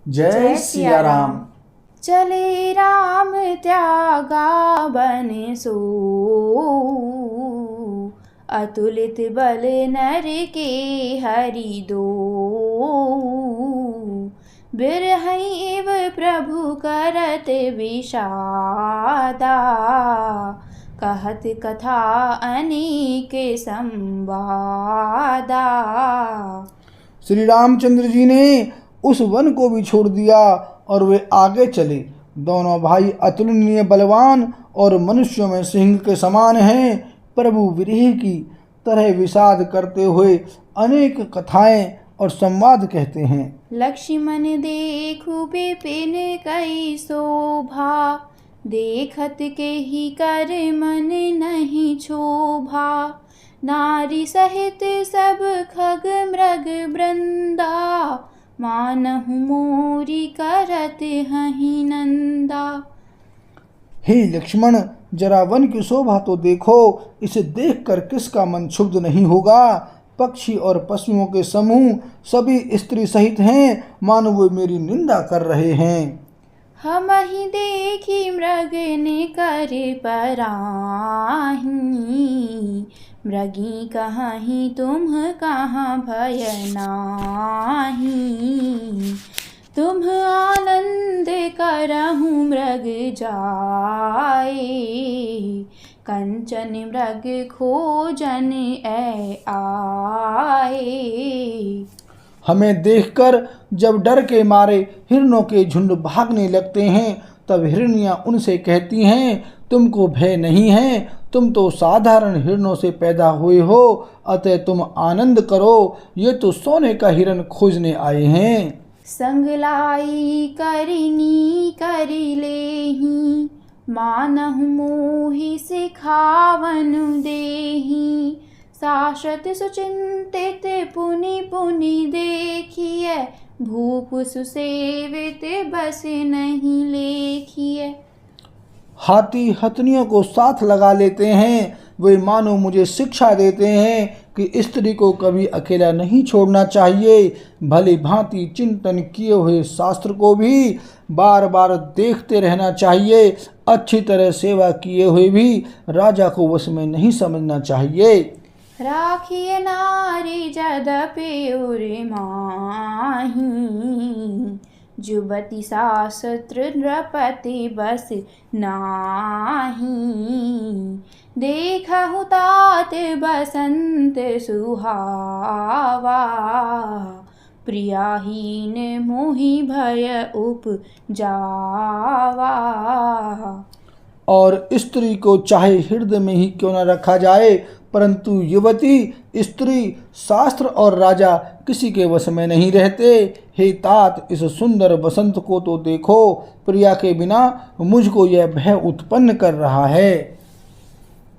जय सिया राम। चले राम त्यागा बन सो, अतुलित बल नर के हरि दो। बिरहैव प्रभु करत विषादा, कहत कथा अनेक संवादा। श्री रामचंद्र जी ने उस वन को भी छोड़ दिया और वे आगे चले। दोनों भाई अतुलनीय बलवान और मनुष्यों में सिंह के समान हैं। प्रभु विरह की तरह विषाद करते हुए अनेक कथाएं और संवाद कहते हैं। लक्ष्मण देखु विपिन कई शोभा, देखत के ही कर मन नहीं क्षोभा। नारी सहित सब खग मृग वृंदा, मानहु मोरी करत हहि नंदा। हे लक्ष्मण, जरा वन की शोभा तो देखो। इसे देखकर किसका मन क्षुब्ध नहीं होगा। पक्षी और पशुओं के समूह सभी स्त्री सहित हैं, मानो वे मेरी निंदा कर रहे हैं। हम ही देखी मृग ने कर पराही, मृगी कहीं तुम कहाँ भय नाही। तुम आनंद करहु मृग जाए, कंचन मृग खोजन ऐ आए। हमें देखकर जब डर के मारे हिरणों के झुंड भागने लगते हैं, तब हिरनियां उनसे कहती हैं, तुमको भय नहीं है, तुम तो साधारण हिरणों से पैदा हुए हो, अतः तुम आनंद करो। ये तो सोने का हिरण खोजने आए हैं। संग लाई करिनी करि लेहि, मानहु मोहि सिखावन देहि। शाश्वत सुचिंतित पुनि पुनि देखिए, भूप सुसेवित बस नहीं लेखिए। हाथी हथनियों को साथ लगा लेते हैं। वे मानो मुझे शिक्षा देते हैं कि स्त्री को कभी अकेला नहीं छोड़ना चाहिए। भली भांति चिंतन किए हुए शास्त्र को भी बार बार देखते रहना चाहिए। अच्छी तरह सेवा किए हुए भी राजा को वश में नहीं समझना चाहिए। राखिए नारी जदपि उर माही, जुबति शास्त्र नृपति बस नाही। देखहु तात बसंत सुहावा, प्रियाहीन मोहि भय उपजावा। और स्त्री को चाहे हृदय में ही क्यों न रखा जाए, परंतु युवती, स्त्री, शास्त्र और राजा किसी के वश में नहीं रहते। हे तात, इस सुंदर बसंत को तो देखो। प्रिया के बिना मुझको यह भय उत्पन्न कर रहा है।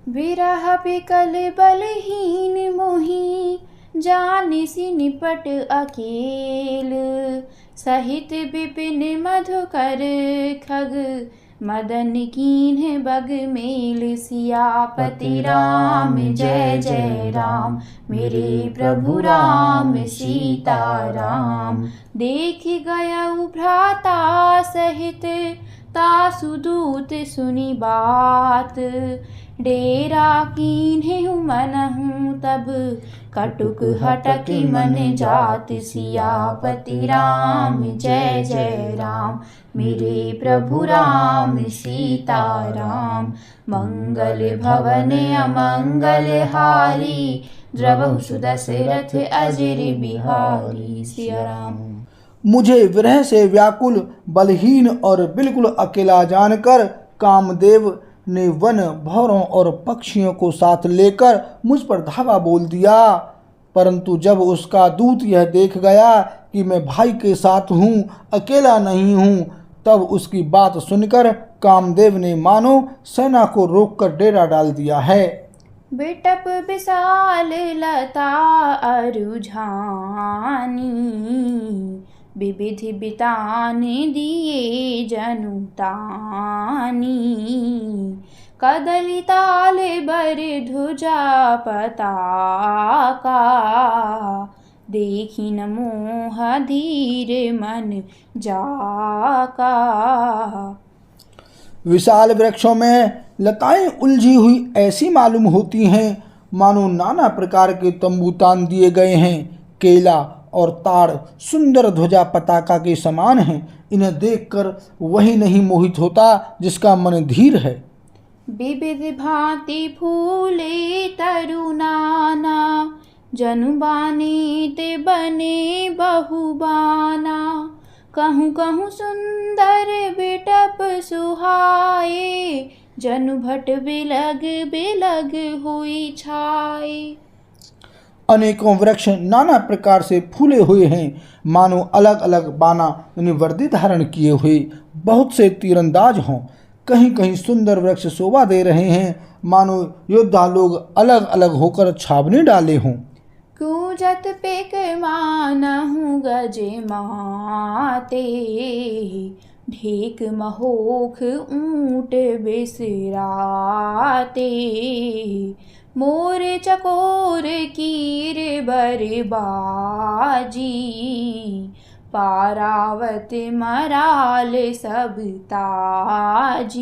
विरह विकल बलहीन मोहि, जानिसि निपट अकेल। सहित विपिन मधुकर खग, मदन कीन्ह बग मेल। सियापति राम जय जय राम, मेरे प्रभु राम सीता राम। देख गयउ भ्राता सहित, तासु दूत सुनि बात। डेरा कीन्हु मनहु तब, कटुक हटकी मन जात। सियापति राम जय जय राम, मेरे प्रभु राम सीता राम। मंगल भवन अमंगल हारी, द्रवहु सुदशरथ अजर बिहारी। सिया राम। मुझे विरह से व्याकुल, बलहीन और बिल्कुल अकेला जानकर कामदेव ने वन, भौरों और पक्षियों को साथ लेकर मुझ पर धावा बोल दिया। परंतु जब उसका दूत यह देख गया कि मैं भाई के साथ हूँ, अकेला नहीं हूँ, तब उसकी बात सुनकर कामदेव ने मानो सेना को रोककर डेरा डाल दिया है। बिटप विशाल लता अरुझानी, विविधि बितान दिए जनुतानी। कदली ताल बर ध्वजा पताका, देखी न मोह धीर मन जाका। विशाल वृक्षों में लताएं उलझी हुई ऐसी मालूम होती हैं मानो नाना प्रकार के तंबू तान दिए गए हैं। केला और ताड़ सुंदर ध्वजा पताका के समान हैं। इन्हें देखकर वही नहीं मोहित होता जिसका मन धीर है। विविध भांति फूले तरुनाना, जनु बाने ते बने बहुबाना। कहूँ कहूँ सुंदर बिटप सुहाए, जनु भट बिलग बिलग हुई छाए। अनेकों वृक्ष नाना प्रकार से फूले हुए हैं मानो अलग अलग बाना यानी वर्दी धारण किए हुए बहुत से तीरंदाज हों। कहीं कहीं सुंदर वृक्ष शोभा दे रहे हैं मानो योद्धा लोग अलग अलग होकर छावनी डाले हों। कूजत पेक मानहु गजे माते, ढेक महोख ऊंट बिसराते। मोर चकोर कीर बरबाजी, पारावत मराल सब ताजी।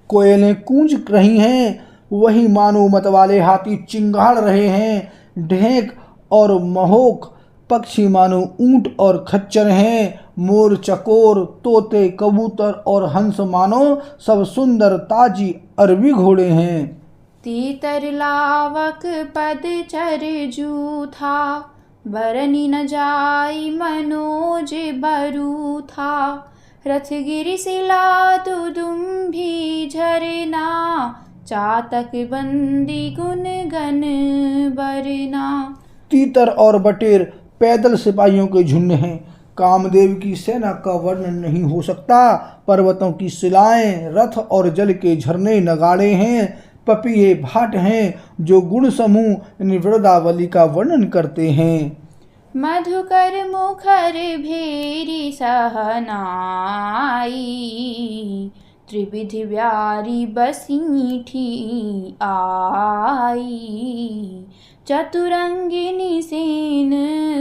कोयलें कूंज रही हैं वही मानो मतवाले हाथी चिंगाड़ रहे हैं। ढेक और महोक पक्षी मानो ऊंट और खच्चर हैं। मोर चकोर तोते कबूतर और हंस मानो सब सुंदर ताजी अरबी घोड़े हैं। तीतर लावक पद चर जूथा, बरनी न जाई मनोज बरू था। रथ गिरि सिला दुदुम्भी झरना, चातक बंदी गुन गन बरना। तीतर और बटेर पैदल सिपाहियों के झुंड हैं। कामदेव की सेना का वर्णन नहीं हो सकता। पर्वतों की शिलाएं, रथ और जल के झरने नगाड़े हैं। पपीहे भाट हैं जो गुण समूह यानी वृंदावली का वर्णन करते हैं। मधुकर मुखर भेरी सहनाई, त्रिविधि व्यारी बसीठी आई। चतुरंगिनी सेन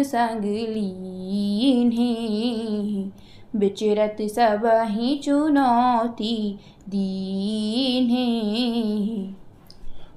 संग लीन्हे, विचरत सबहि चुनौती दीन्हे।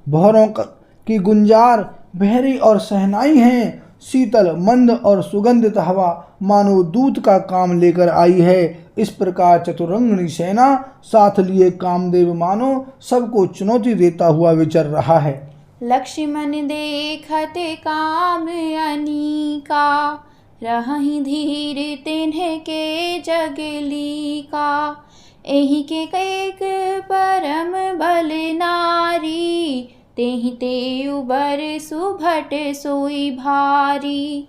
भौरों की गुंजार बहरी और सहनाई हैं। शीतल मंद और सुगंधित हवा मानो दूत का काम लेकर आई है। इस प्रकार चतुरंगिनी सेना साथ लिए कामदेव मानो सबको चुनौती देता हुआ विचर रहा है। लक्ष्मण देखत काम अनीका, रहि धीर तिन्ह के जगली का। एहि के कैक परम बल नारी, तेहि ते उबर सुभट सोई भारी।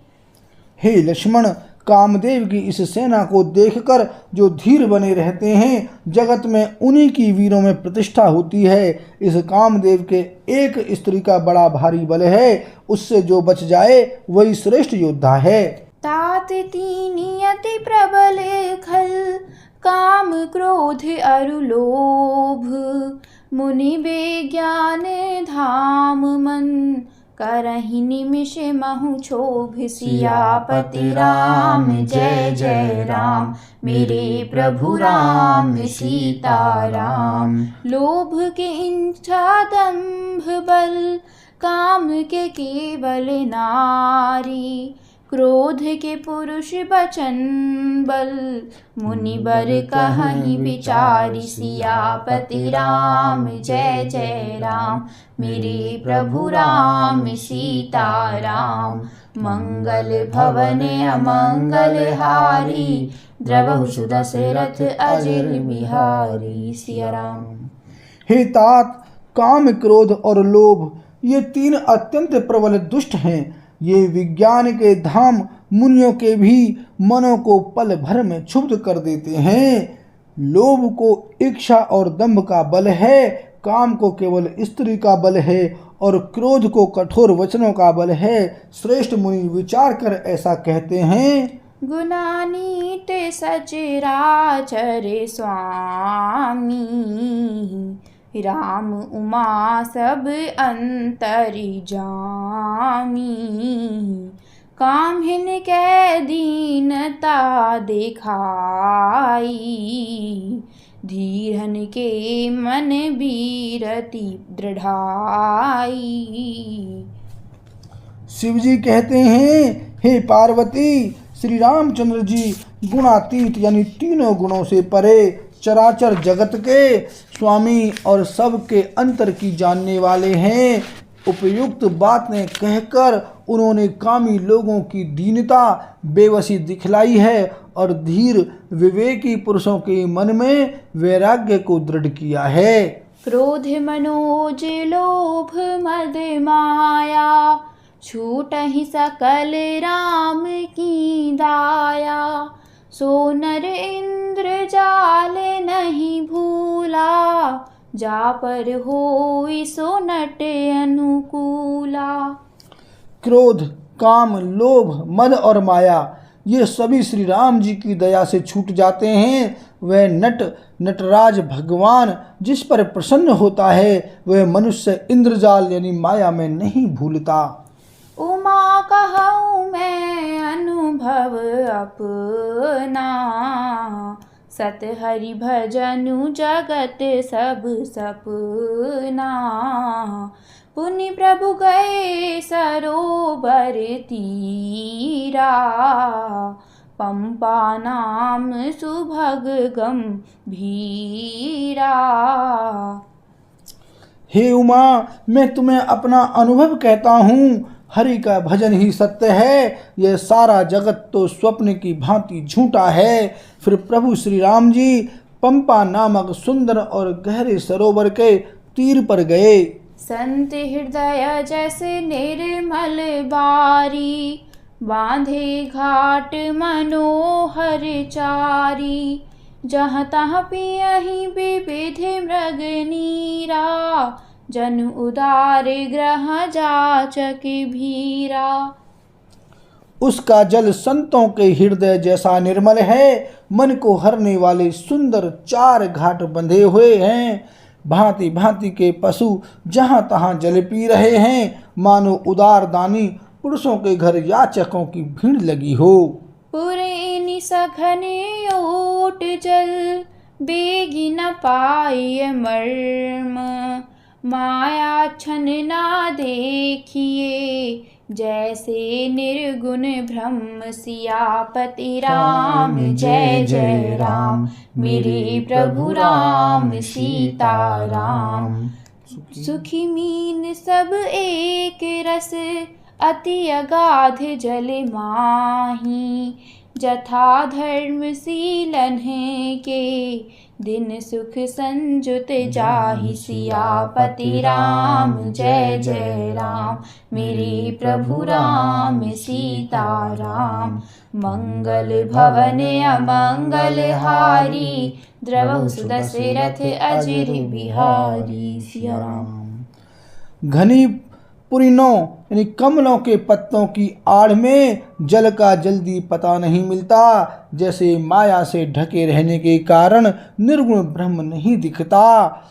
हे लक्ष्मण, कामदेव की इस सेना को देखकर जो धीर बने रहते हैं, जगत में उन्हीं की वीरों में प्रतिष्ठा होती है। इस कामदेव के एक स्त्री का बड़ा भारी बल है, उससे जो बच जाए वही श्रेष्ठ योद्धा है। तात तीनि अति प्रबल खल, काम क्रोध अरु लोभ। मुनि विज्ञान धाम मन, करहि निमिष महु क्षोभ। सियापति राम जय जय राम, मेरे प्रभु राम सीता राम। लोभ के इच्छा दंभ बल, काम के केवल नारी। क्रोध के पुरुष बचन बल, मुनि बर कहीं विचारी। सियापति राम जय जय राम, मेरे प्रभु राम सीता राम। मंगल भवन अमंगल हारी, द्रवहु सुदशरथ अजिर बिहारी। सिया राम। हे तात, काम क्रोध और लोभ ये तीन अत्यंत प्रबल दुष्ट हैं। ये विज्ञान के धाम मुनियों के भी मनों को पल भर में क्षुब्ध कर देते हैं। लोभ को इच्छा और दंभ का बल है, काम को केवल स्त्री का बल है और क्रोध को कठोर वचनों का बल है। श्रेष्ठ मुनि विचार कर ऐसा कहते हैं। गुणानीत सचराचर स्वामी, राम उमा सब अंतरि जामी। कामहीन कै दीनता दिखाई, धीरन के मन बीरति दृढ़ाई। शिव जी कहते हैं, हे पार्वती, श्री रामचंद्र जी गुणातीत यानी तीनों गुणों से परे, चराचर जगत के स्वामी और सबके अंतर की जानने वाले हैं। उपयुक्त बातें कहकर उन्होंने कामी लोगों की दीनता बेबसी दिखलाई है और धीर विवेकी पुरुषों के मन में वैराग्य को दृढ़ किया है। क्रोध मनोज लोभ मद माया, छूटहि सकल राम की दाया। सो नर इंद्र जाल नहीं भूला, जा पर होई सो नट अनुकूला। क्रोध, काम, लोभ, मद और माया ये सभी श्री राम जी की दया से छूट जाते हैं। वह नटराज भगवान जिस पर प्रसन्न होता है वह मनुष्य इंद्रजाल यानी माया में नहीं भूलता। उमा कहूँ मैं अनुभव अपना, सत हरि भजनु जगत सब सपना। पुनि प्रभु गए सरोवर तीरा, पंपा नाम सुभग गंभीरा। हे उमा, मैं तुम्हें अपना अनुभव कहता हूँ। हरि का भजन ही सत्य है, यह सारा जगत तो स्वप्न की भांति झूठा है। फिर प्रभु श्री राम जी पंपा नामक सुंदर और गहरे सरोवर के तीर पर गए। संत हृदय जैसे निर्मल बारी, बांधे घाट मनोहर चारी। जहाँ तहाँ पियहि विविध मृग नीरा, जन उदार ग्रह जाचक भीरा। उसका जल संतों के हृदय जैसा निर्मल है। मन को हरने वाले सुंदर 4 घाट बंधे हुए हैं। भांति भांति के पशु जहाँ तहाँ जल पी रहे हैं, मानो उदार दानी पुरुषों के घर याचकों की भीड़ लगी हो। पुरैनी सघन ओट जल, बेगी न पाए मर्म। माया छन ना देखिए, जैसे निर्गुण ब्रह्म सियापति राम। जय जय राम, मेरे प्रभु राम सीता राम। सुखी मीन सब एक रस, अति अगाध जल माही। जथा धर्मशीलन के, दिन सुख संजुत जाहि सियापति राम। जय जय राम, मेरे प्रभु राम सीता राम। मंगल भवन अमंगल हारी, द्रवहु सुदशरथ अजिर बिहारी। सिया राम। घनी पुरिनों यानी कमलों के पत्तों की आड़ में जल का जल्दी पता नहीं मिलता। जैसे माया से ढके रहने के कारण निर्गुण ब्रह्म नहीं दिखता।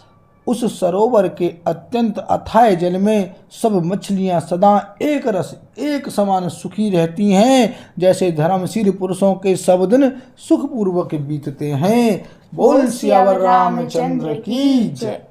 उस सरोवर के अत्यंत अथाह जल में सब मछलियां सदा एक रस एक समान सुखी रहती हैं। जैसे धर्मशील पुरुषों के सब दिन सुखपूर्वक बीतते हैं। बोल सियावर रामचंद्र की जय।